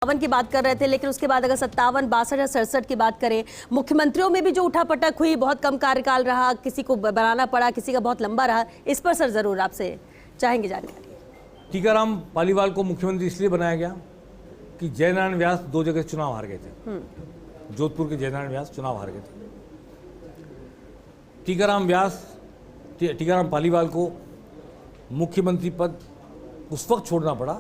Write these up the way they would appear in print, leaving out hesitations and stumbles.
57 की बात कर रहे थे, लेकिन उसके बाद अगर 57, 62 या 67 की बात करें, मुख्यमंत्रियों में भी जो उठापटक हुई, बहुत कम कार्यकाल रहा, किसी को बनाना पड़ा, किसी का बहुत लंबा रहा, इस पर सर जरूर आपसे चाहेंगे जानकारी। टीकाराम पालीवाल को मुख्यमंत्री इसलिए बनाया गया कि जयनारायण व्यास 2 जगह चुनाव हार गए थे। जोधपुर के जयनारायण व्यास चुनाव हार गए थे। टीकाराम पालीवाल को मुख्यमंत्री पद उस वक्त छोड़ना पड़ा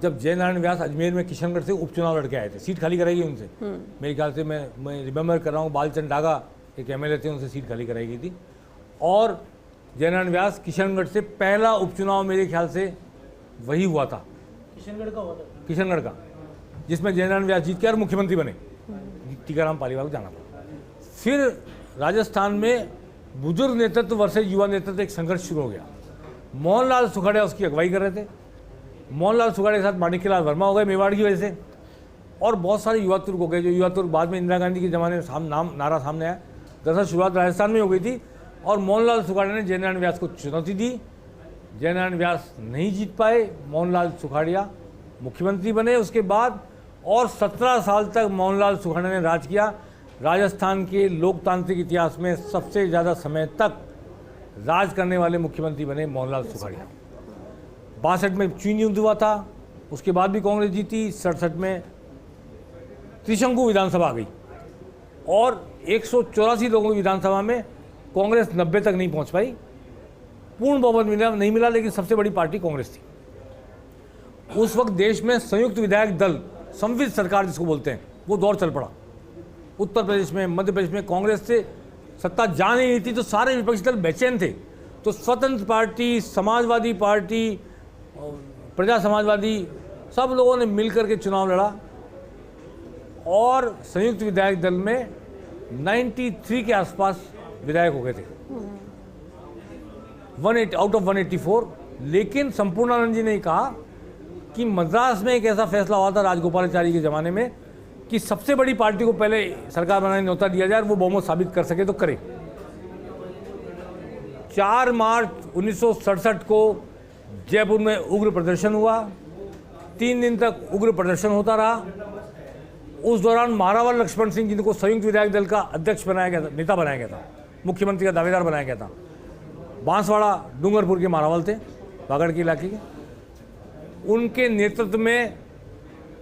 जब जयनारायण व्यास अजमेर में किशनगढ़ से उपचुनाव लड़के आए थे। सीट खाली कराई गई उनसे। मेरे ख्याल से मैं रिमेंबर कर रहा हूँ, बालचंद डागा एक एमएलए थे, उनसे सीट खाली कराई गई थी। और जयनारायण व्यास किशनगढ़ से पहला उपचुनाव मेरे ख्याल से वही हुआ था, किशनगढ़ का, जिसमें जयनारायण व्यास जीत के और मुख्यमंत्री बने। टीकाराम पालीवाल को जाना पड़ा। फिर राजस्थान में बुजुर्ग नेतृत्व वर्सेज युवा नेतृत्व एक संघर्ष शुरू हो गया। मोहनलाल सुखाड़िया उसकी अगुवाई कर रहे थे। मोहनलाल सुखाड़िया के साथ माणिक्यलाल वर्मा हो गए मेवाड़ की वजह से, और बहुत सारे युवा तुर्क हो गए। जो युवा तुर्क बाद में इंदिरा गांधी के ज़माने में नारा सामने आया। दरअसल शुरुआत राजस्थान में हो गई थी और मोहनलाल सुखाड़िया ने जयनारायण व्यास को चुनौती दी। जयनारायण व्यास नहीं जीत पाए, मोहनलाल सुखाड़िया मुख्यमंत्री बने उसके बाद, और 17 साल तक मोहनलाल सुखाड़िया ने राज किया। राजस्थान के लोकतांत्रिक इतिहास में सबसे ज़्यादा समय तक राज करने वाले मुख्यमंत्री बने मोहनलाल सुखाड़िया। 62 में चीनी युद्ध हुआ था, उसके बाद भी कांग्रेस जीती। 67 में त्रिशंकु विधानसभा आ गई और 184 लोगों की विधानसभा में कांग्रेस 90 तक नहीं पहुंच पाई। पूर्ण बहुमत नहीं मिला, लेकिन सबसे बड़ी पार्टी कांग्रेस थी। उस वक्त देश में संयुक्त विधायक दल, संवित सरकार जिसको बोलते हैं, वो दौर चल पड़ा। उत्तर प्रदेश में, मध्य प्रदेश में कांग्रेस से सत्ता जा नहीं रही थी, तो सारे विपक्षी दल बेचैन थे। तो स्वतंत्र पार्टी, समाजवादी पार्टी, प्रजा समाजवादी, सब लोगों ने मिलकर के चुनाव लड़ा और संयुक्त विधायक दल में 93 के आसपास विधायक हो गए थे, 180 आउट ऑफ 184। लेकिन संपूर्णानंद जी ने कहा कि मद्रास में एक ऐसा फैसला हुआ था राजगोपालाचारी के ज़माने में कि सबसे बड़ी पार्टी को पहले सरकार बनाने न्योता दिया जाए, वो बहुमत साबित कर सके तो करे। 4 मार्च 1967 को जयपुर में उग्र प्रदर्शन हुआ। 3 दिन तक उग्र प्रदर्शन होता रहा। उस दौरान मारावल लक्ष्मण सिंह जिनको संयुक्त विधायक दल का अध्यक्ष बनाया गया था, नेता बनाया गया था, मुख्यमंत्री का दावेदार बनाया गया था, बांसवाड़ा डूंगरपुर के मारावल थे, बागड़ के इलाके के। उनके नेतृत्व में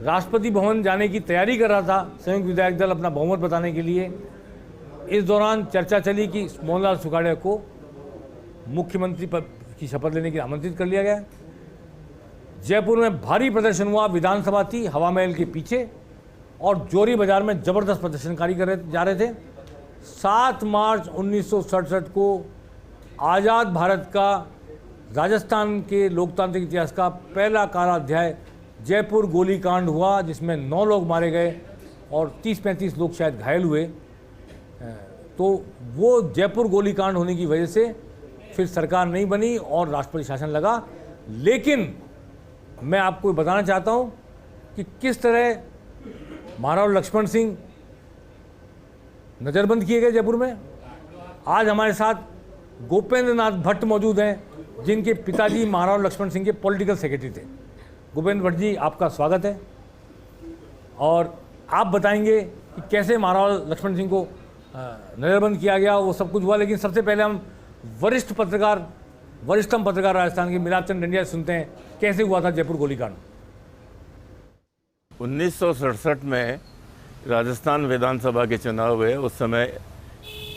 राष्ट्रपति भवन जाने की तैयारी कर रहा था संयुक्त विधायक दल अपना बहुमत बताने के लिए। इस दौरान चर्चा चली कि मोहनलाल सुखाड़िया को मुख्यमंत्री पद की शपथ लेने के लिए आमंत्रित कर लिया गया। जयपुर में भारी प्रदर्शन हुआ। विधानसभा थी हवा महल के पीछे और जोरी बाजार में जबरदस्त प्रदर्शनकारी जा रहे थे। 7 मार्च 1967 को आज़ाद भारत का, राजस्थान के लोकतांत्रिक इतिहास का पहला काला अध्याय जयपुर गोलीकांड हुआ, जिसमें 9 लोग मारे गए और 30-35 लोग शायद घायल हुए। तो वो जयपुर गोलीकांड होने की वजह से फिर सरकार नहीं बनी और राष्ट्रपति शासन लगा। लेकिन मैं आपको बताना चाहता हूं कि किस तरह महाराव लक्ष्मण सिंह नज़रबंद किए गए जयपुर में। आज हमारे साथ गोपेंद्र नाथ भट्ट मौजूद हैं, जिनके पिताजी महाराव लक्ष्मण सिंह के पॉलिटिकल सेक्रेटरी थे। गोपेंद्र भट्ट जी, आपका स्वागत है और आप बताएंगे कि कैसे महाराव लक्ष्मण सिंह को नज़रबंद किया गया, वो सब कुछ हुआ। लेकिन सबसे पहले हम वरिष्ठतम पत्रकार राजस्थान के मिलाप चंद डंडिया सुनते हैं, कैसे हुआ था जयपुर गोलीकांड। 1967 में राजस्थान विधानसभा के चुनाव हुए। उस समय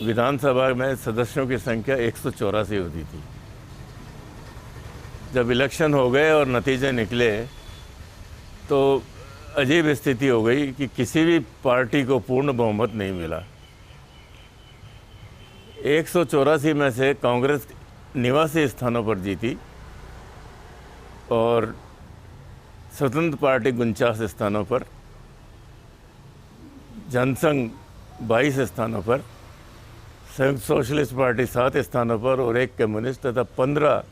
विधानसभा में सदस्यों की संख्या 184 होती थी। जब इलेक्शन हो गए और नतीजे निकले तो अजीब स्थिति हो गई कि किसी भी पार्टी को पूर्ण बहुमत नहीं मिला। 184 में से कांग्रेस निवासी स्थानों पर जीती और स्वतंत्र पार्टी 49 स्थानों पर, जनसंघ 22 स्थानों पर, संयुक्त सोशलिस्ट पार्टी 7 स्थानों पर और 1 कम्युनिस्ट तथा 15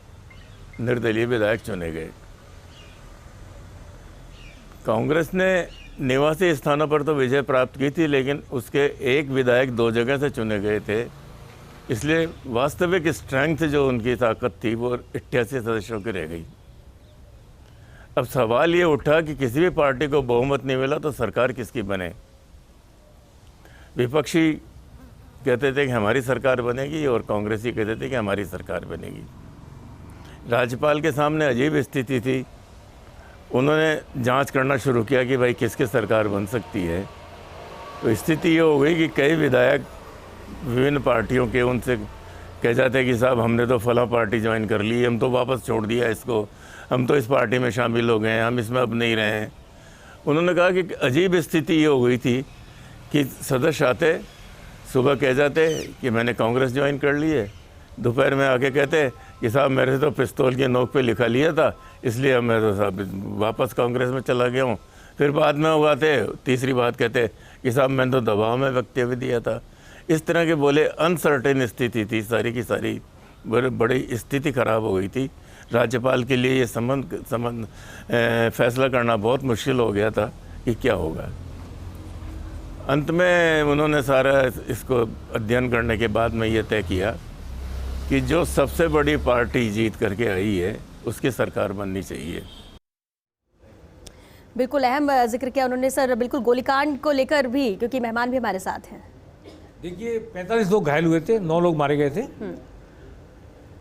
निर्दलीय विधायक चुने गए। कांग्रेस ने निवासी स्थानों पर तो विजय प्राप्त की थी, लेकिन उसके 1 विधायक 2 जगह से चुने गए थे। इसलिए वास्तविक स्ट्रेंथ जो उनकी ताकत थी वो 88 सदस्यों की रह गई। अब सवाल ये उठा कि किसी भी पार्टी को बहुमत नहीं मिला तो सरकार किसकी बने। विपक्षी कहते थे कि हमारी सरकार बनेगी और कांग्रेसी कहते थे कि हमारी सरकार बनेगी। राज्यपाल के सामने अजीब स्थिति थी। उन्होंने जांच करना शुरू किया कि भाई किसकी सरकार बन सकती है। तो स्थिति ये हो गई कि कई विधायक विभिन्न पार्टियों के उनसे कह जाते हैं कि साहब हमने तो फला पार्टी ज्वाइन कर ली, हम तो वापस छोड़ दिया इसको, हम तो इस पार्टी में शामिल हो गए हैं, हम इसमें अब नहीं रहे हैं। उन्होंने कहा कि अजीब स्थिति ये हो गई थी कि सदस्य आते, सुबह कह जाते कि मैंने कांग्रेस ज्वाइन कर ली है, दोपहर में आके कहते कि साहब मेरे तो पिस्तौल के नोक पे लिखा लिया था, इसलिए अब मैं तो साहब वापस कांग्रेस में चला गया हूँ। फिर बाद में वो आते, तीसरी बात कहते कि साहब मैंने तो दबाव में वक्तव्य दिया था। इस तरह के बोले अनसर्टेन स्थिति थी सारी की सारी, बड़ी स्थिति ख़राब हो गई थी। राज्यपाल के लिए ये फैसला करना बहुत मुश्किल हो गया था कि क्या होगा। अंत में उन्होंने सारा इसको अध्ययन करने के बाद में ये तय किया कि जो सबसे बड़ी पार्टी जीत करके आई है उसकी सरकार बननी चाहिए। बिल्कुल अहम जिक्र किया उन्होंने सर, बिल्कुल गोलीकांड को लेकर भी, क्योंकि मेहमान भी हमारे साथ हैं। देखिए 45 लोग घायल हुए थे, 9 लोग मारे गए थे।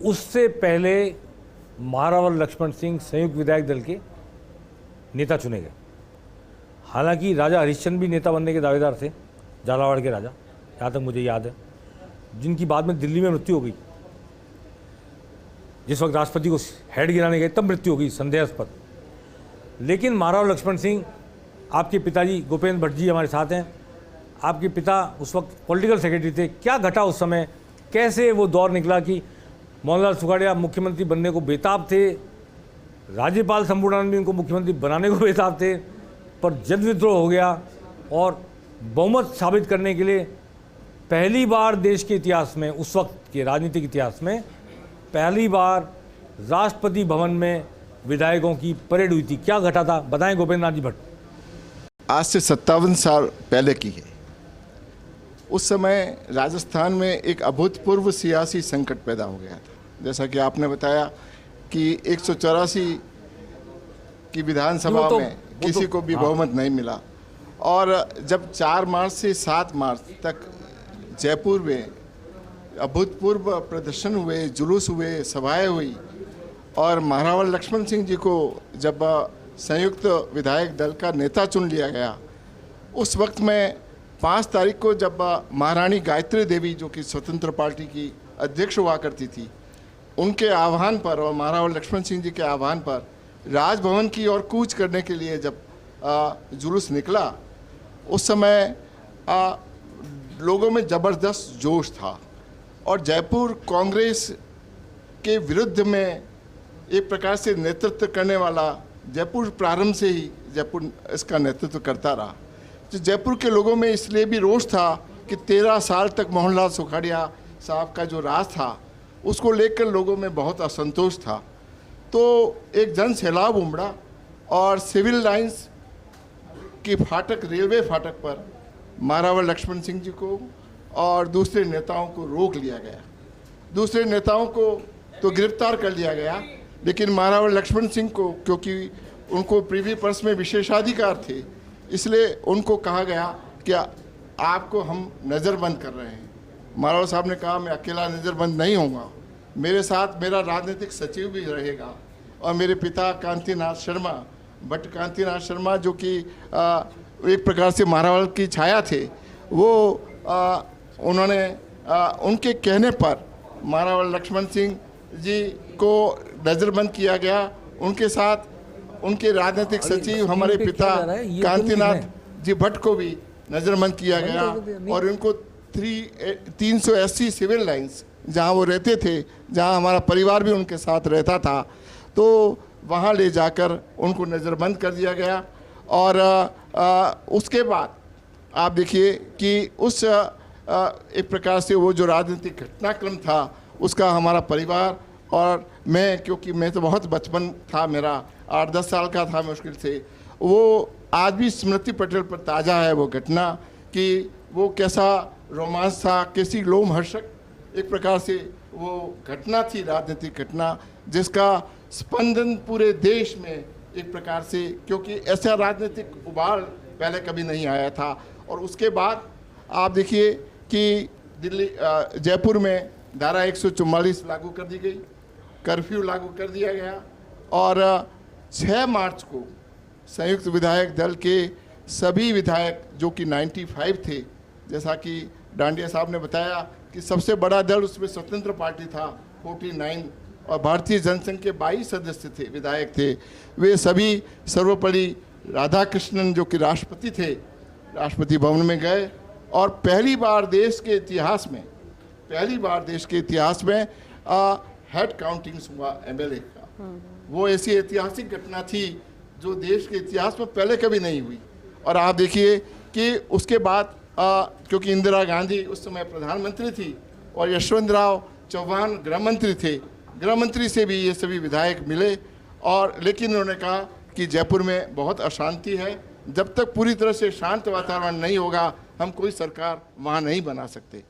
उससे पहले महारावल लक्ष्मण सिंह संयुक्त विधायक दल के नेता चुने गए। हालांकि राजा हरिश्चंद्र भी नेता बनने के दावेदार थे, झालावाड़ के राजा, यहाँ तक मुझे याद है, जिनकी बाद में दिल्ली में मृत्यु हो गई। जिस वक्त राष्ट्रपति को हेड गिराने गए तब मृत्यु हो गई संदेहास्पद। लेकिन महाराव लक्ष्मण सिंह, आपके पिताजी गोपेंद्र भट्ट जी हमारे साथ हैं, आपके पिता उस वक्त पॉलिटिकल सेक्रेटरी थे। क्या घटा उस समय, कैसे वो दौर निकला कि मोहनलाल सुखाड़िया मुख्यमंत्री बनने को बेताब थे, राज्यपाल शंभूनारायण भी उनको मुख्यमंत्री बनाने को बेताब थे, पर जन विद्रोह हो गया और बहुमत साबित करने के लिए पहली बार देश के इतिहास में, उस वक्त के राजनीतिक इतिहास में पहली बार राष्ट्रपति भवन में विधायकों की परेड हुई थी। क्या घटा था, बताएं गोपेंद्र नाथ जी भट्ट। आज से 57 साल पहले की है। उस समय राजस्थान में एक अभूतपूर्व सियासी संकट पैदा हो गया था। जैसा कि आपने बताया कि 184 की विधानसभा में किसी को भी बहुमत नहीं मिला, और जब 4 मार्च से 7 मार्च तक जयपुर में अभूतपूर्व प्रदर्शन हुए, जुलूस हुए, सभाएं हुई, और महारावल लक्ष्मण सिंह जी को जब संयुक्त विधायक दल का नेता चुन लिया गया, उस वक्त में 5 तारीख को जब महारानी गायत्री देवी, जो कि स्वतंत्र पार्टी की अध्यक्ष हुआ करती थी, उनके आह्वान पर और महारावल लक्ष्मण सिंह जी के आह्वान पर राजभवन की ओर कूच करने के लिए जब जुलूस निकला, उस समय लोगों में ज़बरदस्त जोश था। और जयपुर कांग्रेस के विरुद्ध में एक प्रकार से नेतृत्व करने वाला, जयपुर प्रारंभ से ही जयपुर इसका नेतृत्व करता रहा। तो जयपुर के लोगों में इसलिए भी रोष था कि 13 साल तक मोहनलाल सुखाड़िया साहब का जो राज था उसको लेकर लोगों में बहुत असंतोष था। तो एक जन सैलाब उमड़ा और सिविल लाइंस की फाटक, रेलवे फाटक पर महारावल लक्ष्मण सिंह जी को और दूसरे नेताओं को रोक लिया गया। दूसरे नेताओं को तो गिरफ्तार कर लिया गया, लेकिन महारावल लक्ष्मण सिंह को, क्योंकि उनको प्रीवी पर्स में विशेषाधिकार थे, इसलिए उनको कहा गया कि आपको हम नज़रबंद कर रहे हैं। महारावल साहब ने कहा मैं अकेला नज़रबंद नहीं होऊंगा, मेरे साथ मेरा राजनीतिक सचिव भी रहेगा, और मेरे पिता कांतिनाथ शर्मा, भट्ट कांतिनाथ शर्मा, जो कि एक प्रकार से महारावल की छाया थे, वो उन्होंने उनके कहने पर महारावल लक्ष्मण सिंह जी को नज़रबंद किया गया। उनके साथ उनके राजनीतिक सचिव हमारे पिता कांतिनाथ जी भट्ट को भी नज़रबंद किया गया, और उनको 380 सिविल लाइंस जहां वो रहते थे, जहां हमारा परिवार भी उनके साथ रहता था, तो वहां ले जाकर उनको नज़रबंद कर दिया गया। और उसके बाद आप देखिए कि उस एक प्रकार से वो जो राजनीतिक घटनाक्रम था उसका हमारा परिवार और मैं, क्योंकि मैं तो बहुत बचपन था, मेरा 8-10 साल का था मुश्किल से, वो आज भी स्मृति पटल पर ताज़ा है वो घटना कि वो कैसा रोमांच था, कैसी लोमहर्षक एक प्रकार से वो घटना थी, राजनीतिक घटना, जिसका स्पंदन पूरे देश में एक प्रकार से, क्योंकि ऐसा राजनीतिक उबाल पहले कभी नहीं आया था। और उसके बाद आप देखिए कि दिल्ली जयपुर में धारा 144 लागू कर दी गई, कर्फ्यू लागू कर दिया गया और 6 मार्च को संयुक्त विधायक दल के सभी विधायक जो कि 95 थे, जैसा कि डांडिया साहब ने बताया कि सबसे बड़ा दल उसमें स्वतंत्र पार्टी था 49 और भारतीय जनसंघ के 22 सदस्य थे, विधायक थे, वे सभी सर्वोपरि राधाकृष्णन जो कि राष्ट्रपति थे, राष्ट्रपति भवन में गए और पहली बार देश के इतिहास में हेड काउंटिंग हुआ एमएलए का। वो ऐसी ऐतिहासिक घटना थी जो देश के इतिहास में पहले कभी नहीं हुई। और आप देखिए कि उसके बाद क्योंकि इंदिरा गांधी उस समय प्रधानमंत्री थी और यशवंतराव चौहान गृह मंत्री थे, गृह मंत्री से भी ये सभी विधायक मिले और लेकिन उन्होंने कहा कि जयपुर में बहुत अशांति है, जब तक पूरी तरह से शांत वातावरण नहीं होगा हम कोई सरकार वहाँ नहीं बना सकते।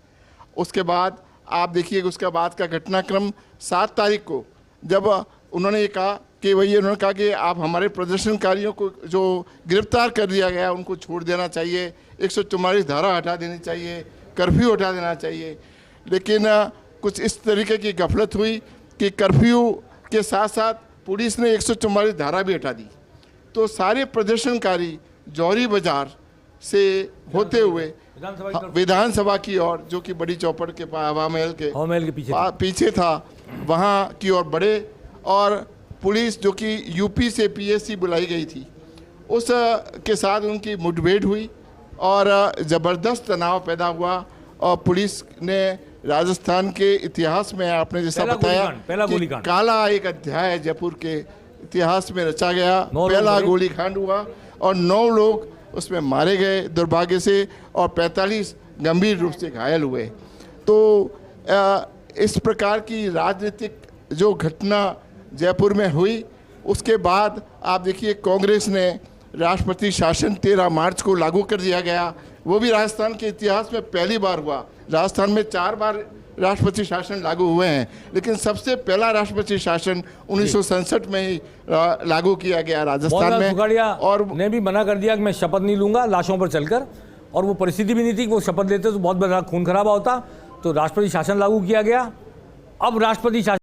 उसके बाद आप देखिए उसके बाद का घटनाक्रम 7 तारीख को जब उन्होंने ये कहा कि वही उन्होंने कहा कि आप हमारे प्रदर्शनकारियों को जो गिरफ्तार कर दिया गया उनको छोड़ देना चाहिए, 144 धारा हटा देनी चाहिए, कर्फ्यू हटा देना चाहिए। लेकिन कुछ इस तरीके की गफलत हुई कि कर्फ्यू के साथ साथ पुलिस ने 144 धारा भी हटा दी, तो सारे प्रदर्शनकारी जौहरी बाजार से होते हुए विधानसभा की ओर, जो कि बड़ी चौपड़ के हवा महल के पीछे था, वहाँ की ओर बढ़े और पुलिस जो कि यूपी से पीएससी बुलाई गई थी उस के साथ उनकी मुठभेड़ हुई और ज़बरदस्त तनाव पैदा हुआ और पुलिस ने राजस्थान के इतिहास में आपने जैसा बताया कि काला एक अध्याय जयपुर के इतिहास में रचा गया। पहला गोलीकांड हुआ और 9 लोग उसमें मारे गए दुर्भाग्य से और 45 गंभीर रूप से घायल हुए। तो इस प्रकार की राजनीतिक जो घटना जयपुर में हुई, उसके बाद आप देखिए कांग्रेस ने राष्ट्रपति शासन 13 मार्च को लागू कर दिया गया, वो भी राजस्थान के इतिहास में पहली बार हुआ। राजस्थान में 4 बार राष्ट्रपति शासन लागू हुए हैं, लेकिन सबसे पहला राष्ट्रपति शासन 1967 में ही लागू किया गया राजस्थान में। और ने भी मना कर दिया कि मैं शपथ नहीं लूंगा लाशों पर चलकर, और वो परिस्थिति भी नहीं थी कि वो शपथ लेते तो बहुत बड़ा खून खराबा होता, तो राष्ट्रपति शासन लागू किया गया। अब राष्ट्रपति शासन